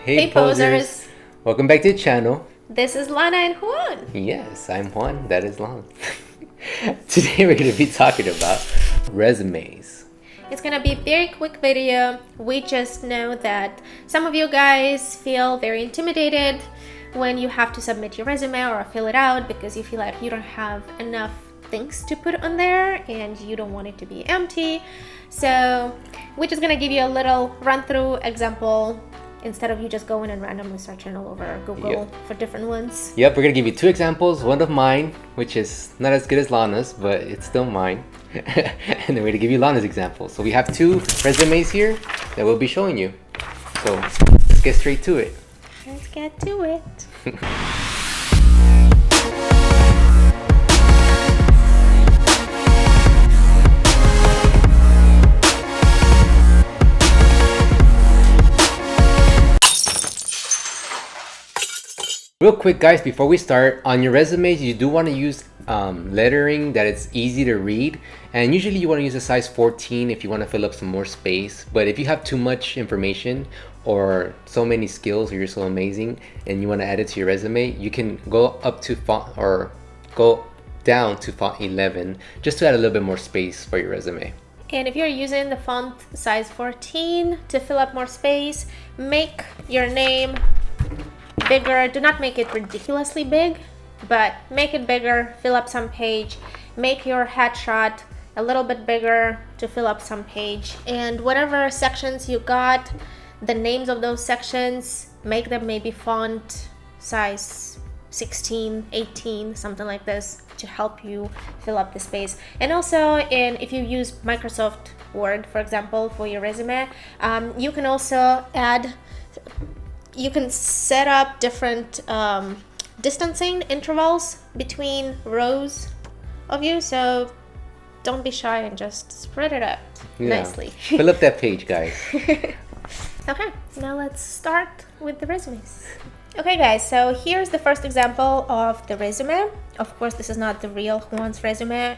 Hey posers! Welcome back to the channel. This is Lana and Juan. Yes, I'm Juan. That is Lana. Today we're going to be talking about resumes. It's gonna be a very quick video. We just know that some of you guys feel very intimidated when you have to submit your resume or fill it out because you feel like you don't have enough things to put on there and you don't want it to be empty. So we're just gonna give you a little run through example instead of you just going and randomly searching all over Google for different ones. Yep, we're gonna give you two examples, one of mine, which is not as good as Lana's, but it's still mine. And then we're gonna give you Lana's example. So we have two resumes here that we'll be showing you. So let's get straight to it. Let's get to it. Real quick guys, before we start, on your resumes you do want to use lettering that it's easy to read, and usually you want to use a size 14 if you want to fill up some more space. But if you have too much information or so many skills or you're so amazing and you want to add it to your resume, you can go up to font or go down to font 11 just to add a little bit more space for your resume. And if you're using the font size 14 to fill up more space, make your name bigger. Do not make it ridiculously big, but make it bigger, fill up some page. Make your headshot a little bit bigger to fill up some page. And whatever sections you got, the names of those sections, make them maybe font size 16, 18, something like this to help you fill up the space. And also, if you use Microsoft Word, for example, for your resume, you can also add, you can set up different distancing intervals between rows of you, so don't be shy and just spread it out nicely. Fill up that page, guys. Okay, now let's start with the resumes. Okay guys, so here's the first example of the resume. Of course, this is not the real Juan's resume.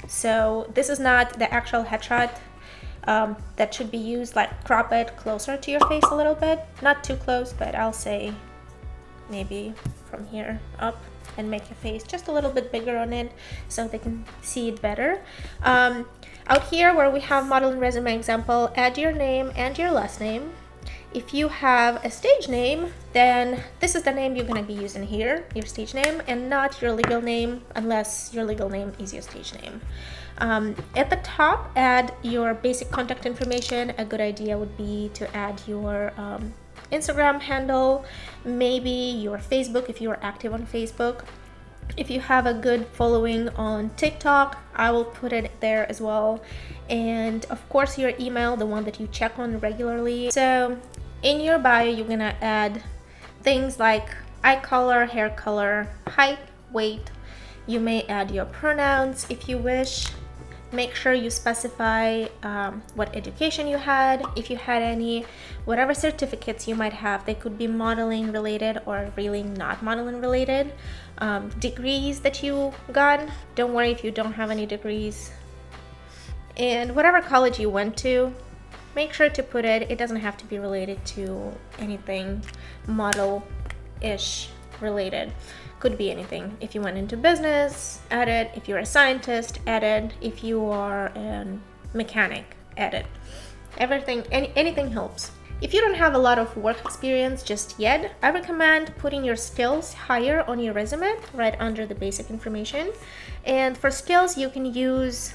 So this is not the actual headshot that should be used. Like, crop it closer to your face a little bit. Not too close, but I'll say maybe from here up, and make your face just a little bit bigger on it so they can see it better. Out here where we have model and resume example, add your name and your last name. If you have a stage name, then this is the name you're going to be using here, your stage name, and not your legal name unless your legal name is your stage name. At the top, add your basic contact information. A good idea would be to add your Instagram handle, maybe your Facebook if you are active on Facebook. If you have a good following on TikTok, I will put it there as well. And of course your email, the one that you check on regularly. So in your bio, you're gonna add things like eye color, hair color, height, weight. You may add your pronouns if you wish. Make sure you specify what education you had, if you had any, whatever certificates you might have. They could be modeling related or really not modeling related. Degrees that you got, don't worry if you don't have any degrees. And whatever college you went to, make sure to put it. It doesn't have to be related to anything model-ish related. Could be anything. If you went into business, add it. If you're a scientist, add it. If you are a mechanic, add it. Everything, anything helps. If you don't have a lot of work experience just yet, I recommend putting your skills higher on your resume, right under the basic information. And for skills, you can use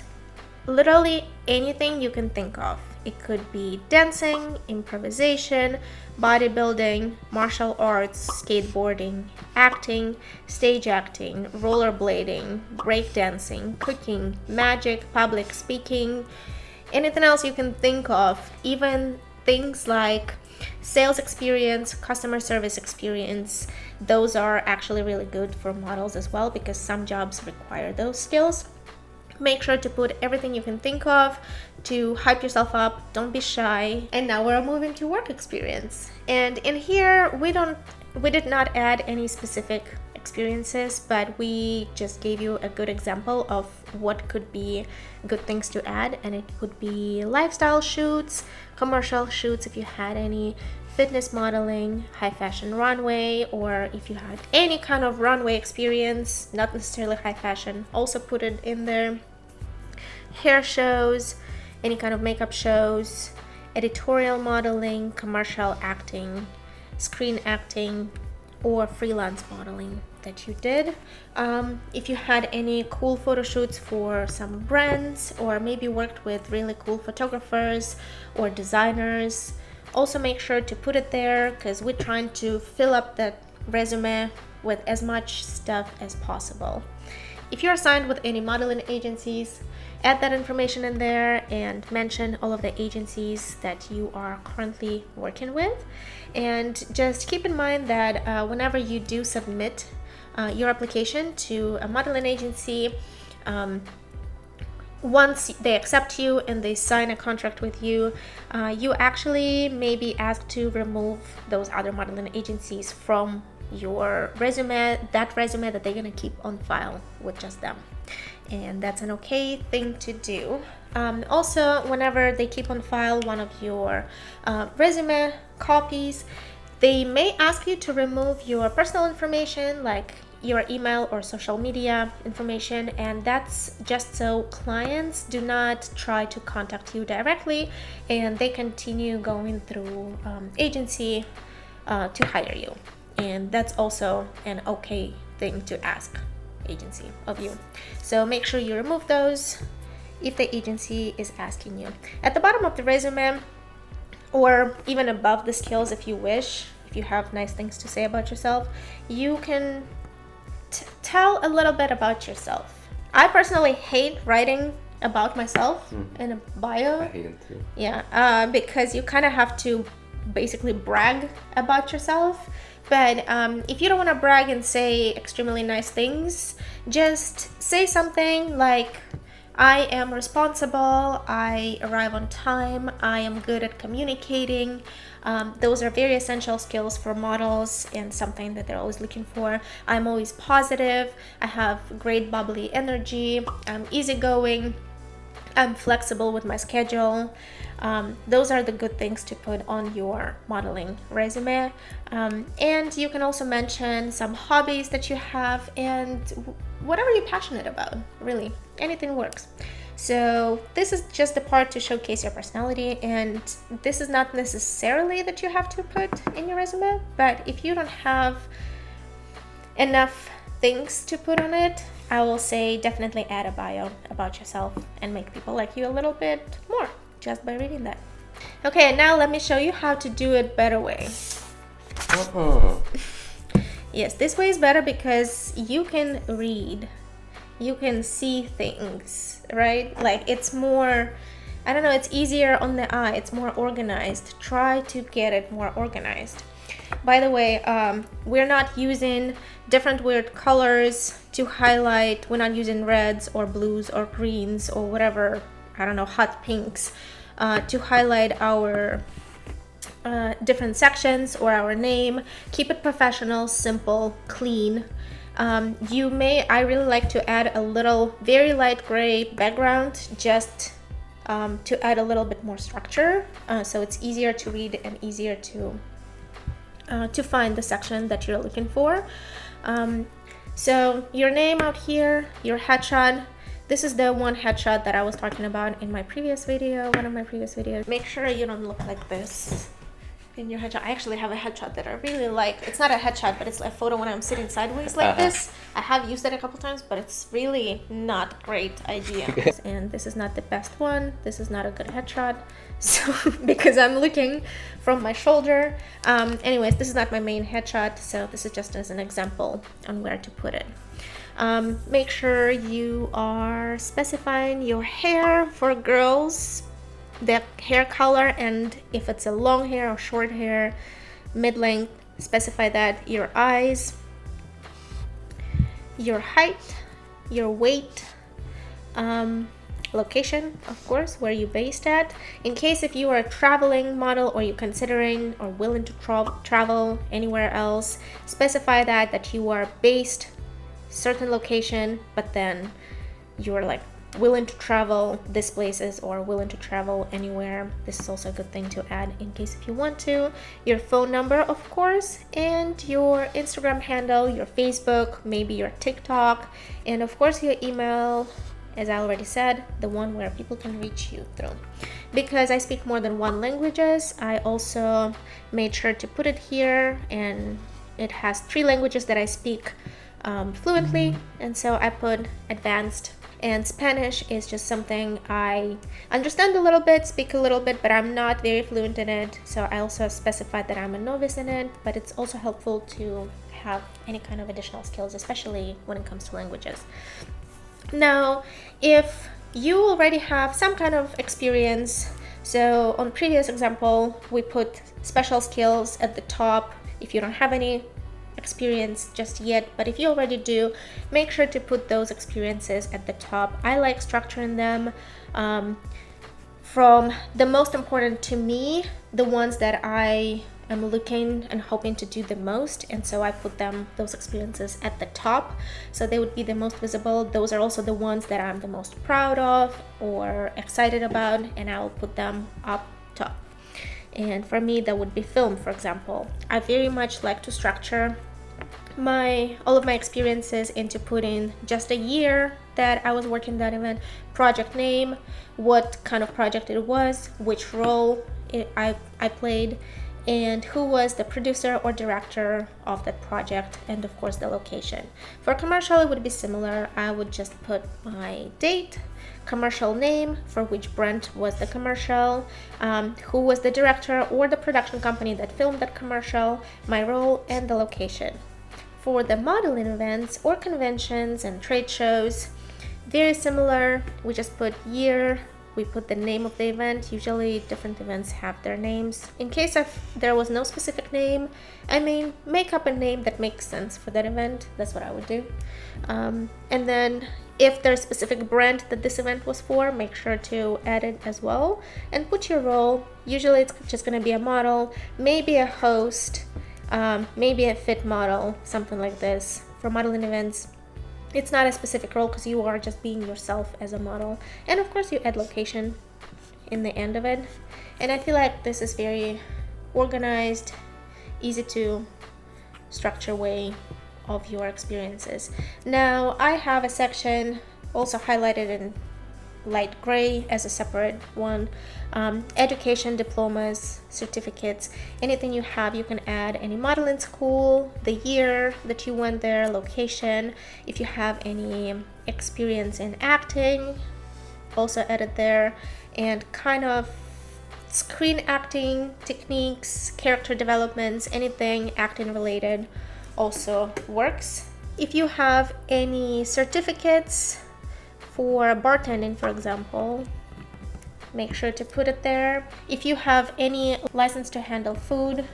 literally anything you can think of. It could be dancing, improvisation, bodybuilding, martial arts, skateboarding, acting, stage acting, rollerblading, breakdancing, cooking, magic, public speaking, anything else you can think of. Even things like sales experience, customer service experience, those are actually really good for models as well because some jobs require those skills. Make sure to put everything you can think of to hype yourself up. Don't be shy. And now we're moving to work experience. And in here, we did not add any specific experiences, but we just gave you a good example of what could be good things to add. And it could be lifestyle shoots, commercial shoots if you had any, fitness modeling, high fashion runway, or if you had any kind of runway experience, not necessarily high fashion, also put it in there. Hair shows, any kind of makeup shows, editorial modeling, commercial acting, screen acting, or freelance modeling that you did. If you had any cool photo shoots for some brands, or maybe worked with really cool photographers or designers, also make sure to put it there, because we're trying to fill up that resume with as much stuff as possible. If you're signed with any modeling agencies, add that information in there and mention all of the agencies that you are currently working with. And just keep in mind that whenever you do submit your application to a modeling agency, once they accept you and they sign a contract with you, you actually may be asked to remove those other modeling agencies from your resume, that resume that they're gonna keep on file with just them. And that's an okay thing to do. Also, whenever they keep on file one of your resume copies, they may ask you to remove your personal information, like your email or social media information, and that's just so clients do not try to contact you directly and they continue going through agency to hire you. And that's also an okay thing to ask agency of you. So make sure you remove those if the agency is asking you. At the bottom of the resume, or even above the skills if you wish, if you have nice things to say about yourself, you can tell a little bit about yourself. I personally hate writing about myself in a bio. I hate it too. Yeah, because you kind of have to basically brag about yourself. But if you don't want to brag and say extremely nice things, just say something like, I am responsible, I arrive on time, I am good at communicating. Those are very essential skills for models and something that they're always looking for. I'm always positive, I have great bubbly energy, I'm easygoing, I'm flexible with my schedule. Those are the good things to put on your modeling resume. And you can also mention some hobbies that you have and whatever you're passionate about, really. Anything works. So this is just the part to showcase your personality, and this is not necessarily that you have to put in your resume, but if you don't have enough things to put on it, I will say definitely add a bio about yourself and make people like you a little bit more just by reading that. Okay, now let me show you how to do it better way. Yes, this way is better because you can read, you can see things, right? Like it's more, I don't know, it's easier on the eye, it's more organized. Try to get it more organized. By the way, we're not using different weird colors to highlight. We're not using reds or blues or greens or whatever, I don't know, hot pinks to highlight our different sections or our name. Keep it professional, simple, clean. I really like to add a little very light gray background just to add a little bit more structure, so it's easier to read and easier to find the section that you're looking for. So your name out here, your headshot. This is the one headshot that I was talking about in my previous video, one of my previous videos. Make sure you don't look like this in your headshot. I actually have a headshot that I really like. It's not a headshot, but it's a photo when I'm sitting sideways like this. I have used it a couple times, but it's really not a great idea. And this is not the best one. This is not a good headshot. So because I'm looking from my shoulder. Anyways, this is not my main headshot, so this is just as an example on where to put it. Make sure you are specifying your hair for girls, the hair color, and if it's a long hair or short hair, mid-length, specify that. Your eyes, your height, your weight, location, of course, where you're based at. In case if you are a traveling model or you're considering or willing to travel anywhere else, specify that you are based certain location, but then you're like willing to travel these places or willing to travel anywhere. This is also a good thing to add in case if you want to. Your phone number, of course, and your Instagram handle, your Facebook, maybe your TikTok, and of course your email, as I already said, the one where people can reach you through. Because I speak more than one languages, I also made sure to put it here, and it has 3 languages that I speak fluently, and so I put advanced. And Spanish is just something I understand a little bit, speak a little bit, but I'm not very fluent in it, so I also specified that I'm a novice in it. But it's also helpful to have any kind of additional skills, especially when it comes to languages. Now, if you already have some kind of experience, so on previous example we put special skills at the top if you don't have any experience just yet, but if you already do, make sure to put those experiences at the top. I like structuring them from the most important to me, the ones that I am looking and hoping to do the most, and so I put those experiences at the top so they would be the most visible. Those are also the ones that I'm the most proud of or excited about, and I will put them up top. And for me, that would be film, for example. I very much like to structure all of my experiences into putting just a year that I was working that event, project name, what kind of project it was, which role I played, and who was the producer or director of that project, and of course the location. For commercial, it would be similar. I would just put my date, commercial name, for which brand was the commercial, who was the director or the production company that filmed that commercial, my role, and the location. For the modeling events or conventions and trade shows, very similar. We just put year, we put the name of the event. Usually different events have their names. In case there was no specific name, I mean, make up a name that makes sense for that event. That's what I would do. And then if there's a specific brand that this event was for, make sure to add it as well. And put your role. Usually it's just going to be a model, maybe a host, maybe a fit model, something like this. For modeling events, it's not a specific role because you are just being yourself as a model. And of course you add location in the end of it. And I feel like this is very organized, easy to structure way of your experiences. Now I have a section also highlighted in light gray as a separate one. Education, diplomas, certificates, anything you have, you can add any modeling school, the year that you went there, location. If you have any experience in acting, also add it there. And kind of screen acting techniques, character developments, anything acting related also works. If you have any certificates for bartending, for example, make sure to put it there. If you have any license to handle food,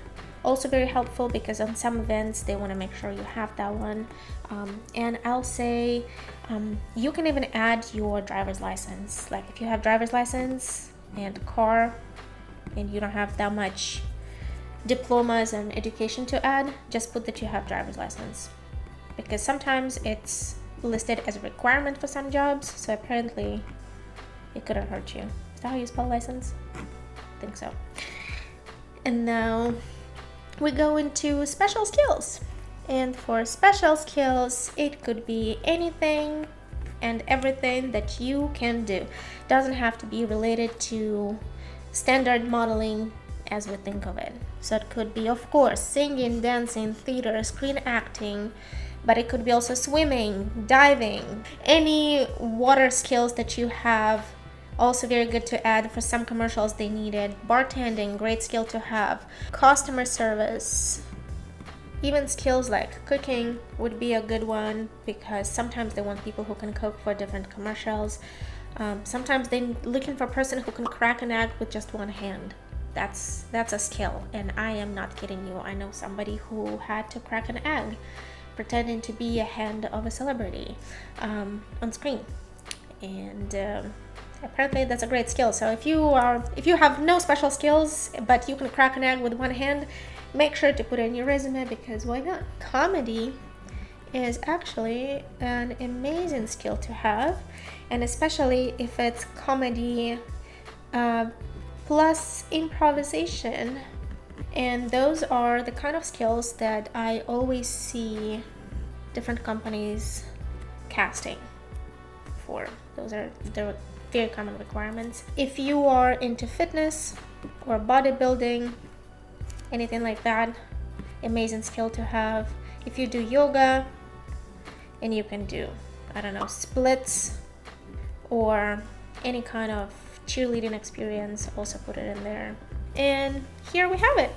also very helpful because on some events they want to make sure you have that one. And I'll say you can even add your driver's license. Like if you have driver's license and car and you don't have that much diplomas and education to add, just put that you have driver's license, because sometimes it's listed as a requirement for some jobs, so apparently it couldn't hurt you. Is that how you spell license? I think so. And now we go into special skills. And for special skills, it could be anything and everything that you can do. Doesn't have to be related to standard modeling as we think of it. So it could be, of course, singing, dancing, theater, screen acting, but it could be also swimming, diving, any water skills that you have. Also very good to add for some commercials they needed. Bartending, great skill to have. Customer service, even skills like cooking would be a good one, because sometimes they want people who can cook for different commercials. Sometimes they're looking for a person who can crack an egg with just one hand. That's a skill, and I am not kidding you. I know somebody who had to crack an egg pretending to be a hand of a celebrity on screen, and apparently that's a great skill. So if you have no special skills but you can crack an egg with one hand, make sure to put it in your resume, because why not? Comedy is actually an amazing skill to have, and especially if it's comedy plus improvisation. And those are the kind of skills that I always see different companies casting for. Those are the very common requirements. If you are into fitness or bodybuilding, anything like that, amazing skill to have. If you do yoga and you can do, I don't know, splits or any kind of cheerleading experience, also put it in there. And here we have it.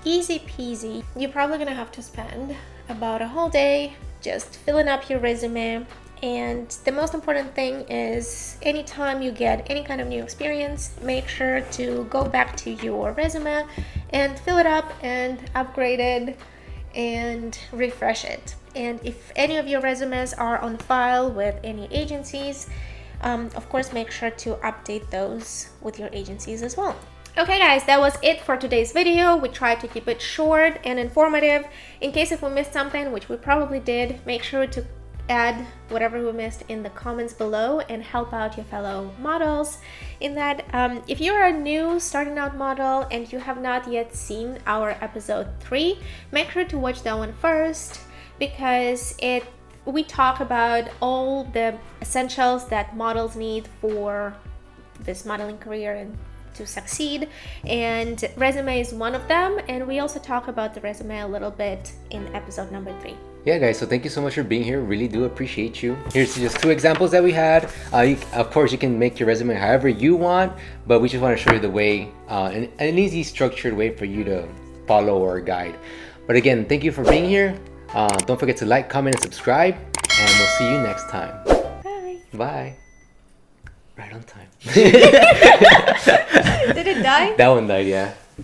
Easy peasy. You're probably gonna have to spend about a whole day just filling up your resume. And the most important thing is anytime you get any kind of new experience, make sure to go back to your resume and fill it up and upgrade it and refresh it. And if any of your resumes are on file with any agencies, of course, make sure to update those with your agencies as well. Okay guys, that was it for today's video. We tried to keep it short and informative. In case if we missed something, which we probably did, make sure to add whatever we missed in the comments below and help out your fellow models in that. If you are a new starting out model and you have not yet seen our episode 3, make sure to watch that one first, because we talk about all the essentials that models need for this modeling career and to succeed, and resume is one of them, and we also talk about the resume a little bit in episode number 3. Yeah guys, so thank you so much for being here. Really do appreciate you. Here's just 2 examples that we had. Of course, you can make your resume however you want, but we just want to show you the way, an easy structured way for you to follow or guide. But again, thank you for being here. Don't forget to like, comment, and subscribe, and we'll see you next time. Bye. Bye. Right on time. Did it die? That one died, yeah.